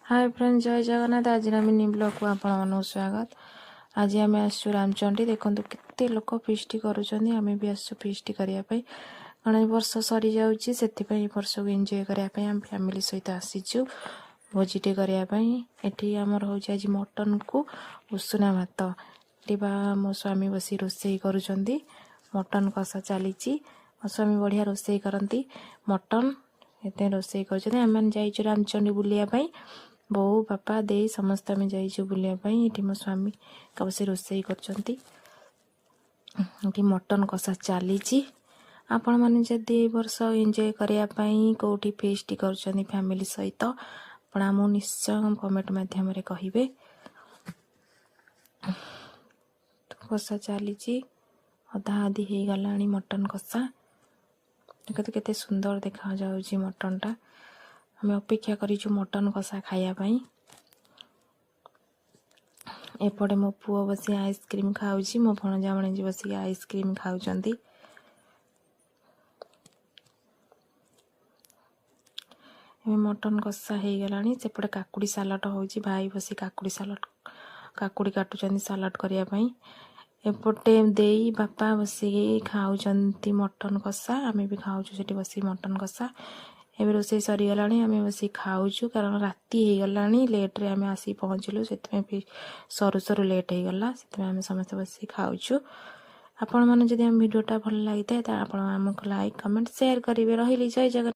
Hi friend जय जगन्नाथ आज mini blog को आपण मन स्वागत। आज आम आसु रामचंडी देखो केते लोक फिस्ट करें भी आसु फिस्ट करने कारण वर्ष सरी जाऊँगी से वर्ष को एंजॉय करने आम फैमिली सहित आसीचु भोजीटे करने आमर हूँ आज मटन को उषुना भात ये मो स्वामी बसी रोसे करुँच मटन कषा चली मो स्वामी बढ़िया रोसे करती मटन ये रोसे कर रामचंडी बुलिया बोऊ बापा दे समस्त आम जाइए बुलायापाई ये मो स्वामी का बस रोसे कर मटन कषा चली आपण मैंने जदि वर्ष एंजॉय करने कौटी फेस्ट कर फैमिली सहित आपको निश्चय कमेंट मध्यम कहे। कषा चली अधा अधी हो गला मटन कषा देखते केते सुंदर देखा जाउची मटन टा आम अपेक्षा करूँ मटन कषा खायापाई। एपटे मो पुओ बसी आइसक्रीम खाऊँ मो भणजा भणजी बस आइसक्रीम खाऊंट मटन कषा हो गला सेपटे काकुड़ी सालाड हो भाई बसी काकुड़ी सालाड काकुड़ी काटुचंदी सालाड करने एपटे देई बापा बसिक खाऊंट मटन कषा आम भी खाऊँ से बस मटन कषा एवं रोसे सरीगला आम बस खाऊँ कारण राति हो गला लेट्रे आम आसी पहुँचलु से सरू सरू लेट हो गला से आम समस्त बस खाऊँ। आपण मैंने जब आम भिडटा भल लगी था आपको लाइक कमेंट शेयर करेंगे। रही जय जगन्नाथ।